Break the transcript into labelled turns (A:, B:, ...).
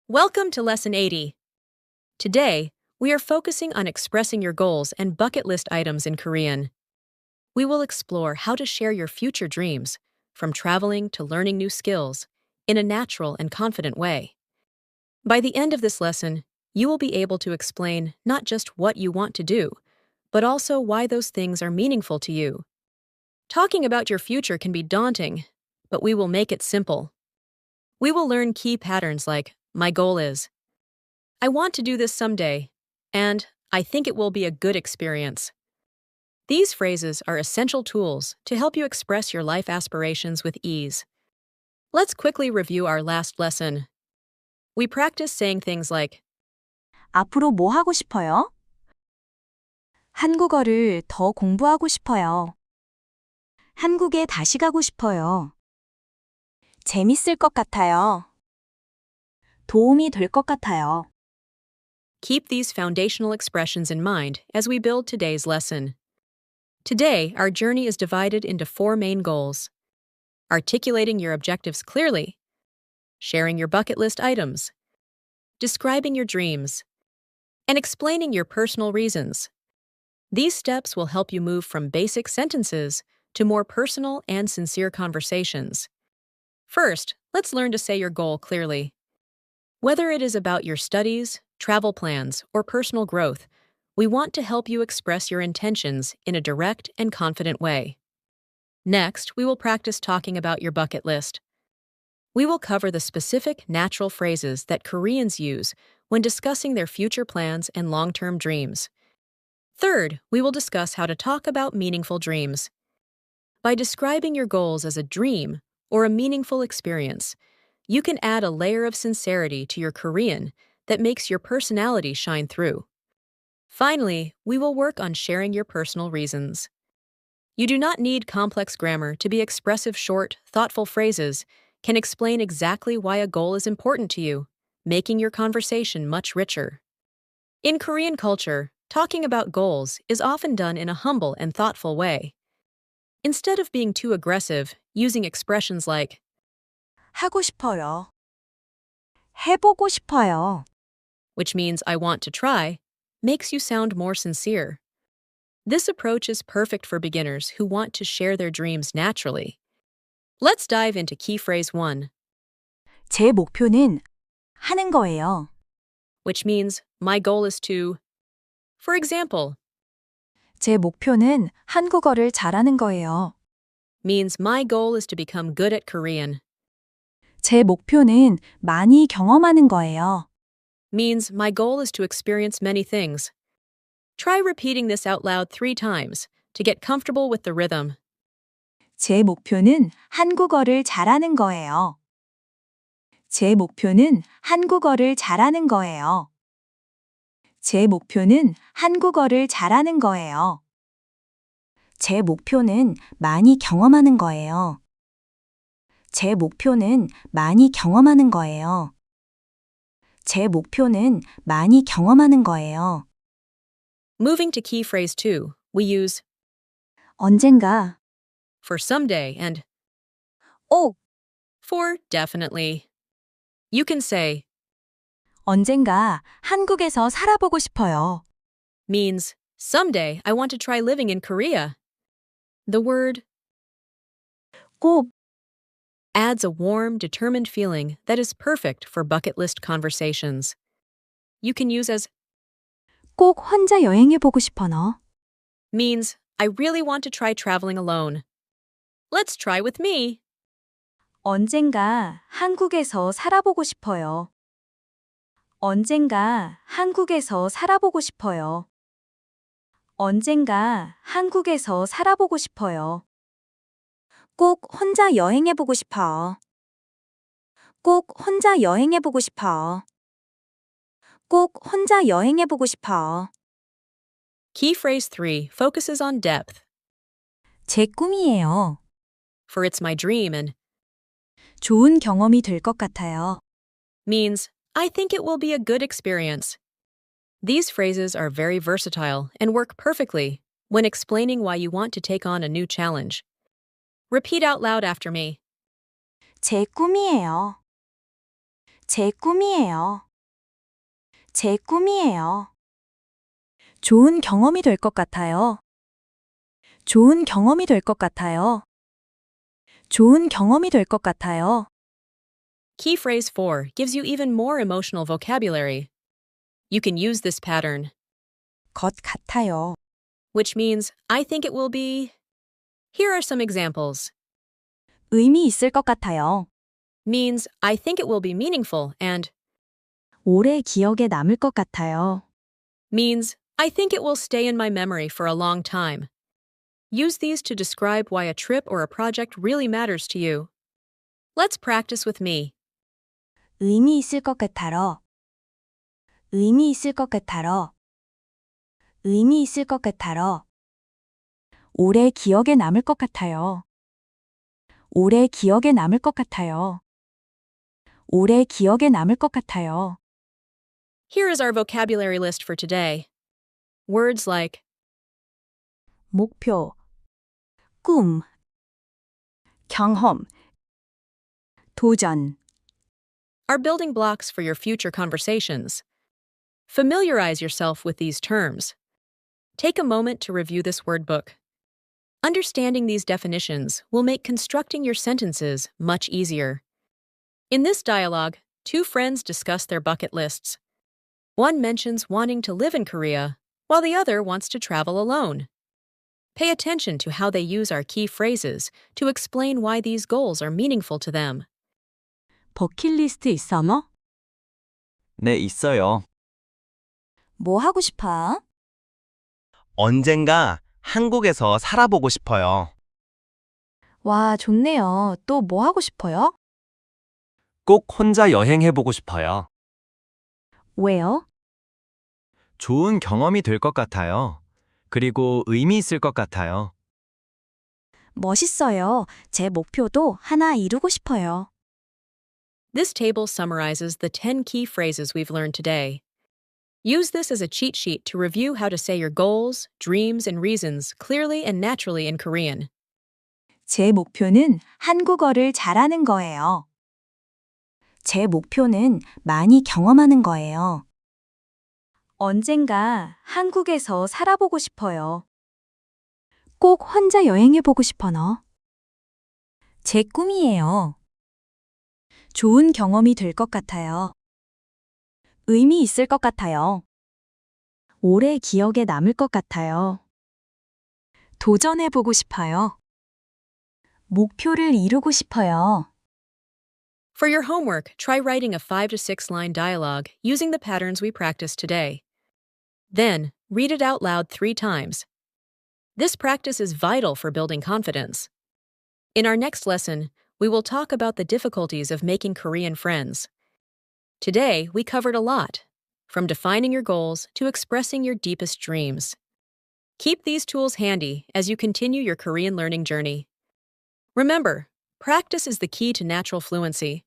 A: Welcome to Lesson 80. Today, we are focusing on expressing your goals and bucket list items in Korean. We will explore how to share your future dreams, from traveling to learning new skills, in a natural and confident way. By the end of this lesson, you will be able to explain not just what you want to do, but also why those things are meaningful to you. Talking about your future can be daunting, but we will make it simple. We will learn key patterns like, my goal is, I want to do this someday, and I think it will be a good experience. These phrases are essential tools to help you express your life aspirations with ease. Let's quickly review our last lesson. We practiced saying things like,
B: 앞으로 뭐 하고 싶어요? 한국어를 더 공부하고 싶어요. 한국에 다시 가고 싶어요. 재밌을 것 같아요. 도움이 될 것 같아요.
A: keep these foundational expressions in mind as we build today's lesson. Today, our journey is divided into 4 main goals: articulating your objectives clearly, sharing your bucket list items, describing your dreams, and explaining your personal reasons. These steps will help you move from basic sentences to more personal and sincere conversations. First, let's learn to say your goal clearly. Whether it is about your studies, travel plans, or personal growth, we want to help you express your intentions in a direct and confident way. Next, we will practice talking about your bucket list. We will cover the specific natural phrases that Koreans use when discussing their future plans and long-term dreams. Third, we will discuss how to talk about meaningful dreams. By describing your goals as a dream or a meaningful experience, you can add a layer of sincerity to your Korean that makes your personality shine through. Finally, we will work on sharing your personal reasons. You do not need complex grammar to be expressive. Short, thoughtful phrases can explain exactly why a goal is important to you, making your conversation much richer. In Korean culture, talking about goals is often done in a humble and thoughtful way. Instead of being too aggressive, using expressions like
B: 하고 싶어요. 해보고 싶어요.
A: which means I want to try, makes you sound more sincere. This approach is perfect for beginners who want to share their dreams naturally. Let's dive into key phrase 1,
B: 제 목표는 하는 거예요.
A: which means my goal is to. For example,
B: 제 목표는 한국어를 잘하는 거예요.
A: means my goal is to become good at Korean.
B: 제 목표는 많이 경험하는 거예요.
A: Means my goal is to experience many things. Try repeating this out loud 3 times to get comfortable with the rhythm.
B: 제 목표는 한국어를 잘하는 거예요. 제 목표는 한국어를 잘하는 거예요. 제 목표는 한국어를 잘하는 거예요. 제 목표는 많이 경험하는 거예요. 제 목표는 많이 경험하는 거예요. 제 목표는 많이 경험하는 거예요.
A: Moving to key phrase 2, we use
B: 언젠가,
A: for someday and
B: 꼭,
A: for definitely. You can say
B: 언젠가 한국에서 살아보고 싶어요.
A: means someday I want to try living in Korea. The word
B: 꼭,
A: adds a warm, determined feeling that is perfect for bucket list conversations. You can use as
B: 꼭 혼자 여행해보고 싶어 너.
A: means I really want to try traveling alone. Let's try with me.
B: 언젠가 한국에서 살아보고 싶어요. 언젠가 한국에서 살아보고 싶어요. 언젠가 한국에서 살아보고 싶어요. 꼭 혼자 여행해보고 싶어. 꼭 혼자 여행해보고 싶어. 꼭 혼자 여행해보고 싶어.
A: Key phrase 3 focuses on depth,
B: 제 꿈이에요.
A: for it's my dream and
B: 좋은 경험이 될 것 같아요.
A: means I think it will be a good experience. These phrases are very versatile and work perfectly when explaining why you want to take on a new challenge. Repeat out loud after me.
B: 제 꿈이에요. 제 꿈이에요. 제 꿈이에요. 좋은 경험이 될 것 같아요. 좋은 경험이 될 것 같아요. 좋은 경험이 될 것 같아요.
A: Key phrase 4 gives you even more emotional vocabulary. You can use this pattern,
B: 것 같아요.
A: which means I think it will be. Here are some examples.
B: 의미 있을 것 같아요.
A: Means I think it will be meaningful and
B: 오래 기억에 남을 것 같아요.
A: means I think it will stay in my memory for a long time. Use these to describe why a trip or a project really matters to you. Let's practice with me.
B: 의미 있을 것 같아요. 의미 있을 것 같아요. 의미 있을 것 같아요. 오래 기억에 남을 것 같아요. 오래 기억에 남을 것 같아요. 오래 기억에 남을 것 같아요.
A: Here is our vocabulary list for today. Words like
B: 목표, 꿈, 경험, 도전.
A: are building blocks for your future conversations. Familiarize yourself with these terms. Take a moment to review this word book. Understanding these definitions will make constructing your sentences much easier. In this dialogue, two friends discuss their bucket lists. One mentions wanting to live in Korea, while the other wants to travel alone. Pay attention to how they use our key phrases to explain why these goals are meaningful to them.
B: 버킷리스트 있어머?
C: 네, 있어요.
B: 뭐 하고 싶어?
C: 언젠가 한국에서 살아보고 싶어요.
B: 와, 좋네요. 또 뭐 하고 싶어요?
C: 꼭 혼자 여행해보고 싶어요.
B: 왜요?
C: 좋은 경험이 될 것 같아요. 그리고 의미 있을 것 같아요.
B: 멋있어요. 제 목표도 하나 이루고 싶어요.
A: This table summarizes the 10 key phrases we've learned today. Use this as a cheat sheet to review how to say your goals, dreams, and reasons clearly and naturally in Korean.
B: 제 목표는 한국어를 잘하는 거예요. 제 목표는 많이 경험하는 거예요. 언젠가 한국에서 살아보고 싶어요. 꼭 혼자 여행해보고 싶어요. 제 꿈이에요. 좋은 경험이 될 것 같아요. 의미 있을 것 같아요. 오래 기억에 남을 것 같아요. 도전해보고 싶어요. 목표를 이루고 싶어요.
A: For your homework, try writing a 5 to 6 line dialogue using the patterns we practiced today. Then, read it out loud 3 times. This practice is vital for building confidence. In our next lesson, we will talk about the difficulties of making Korean friends. Today, we covered a lot, from defining your goals to expressing your deepest dreams. Keep these tools handy as you continue your Korean learning journey. Remember, practice is the key to natural fluency.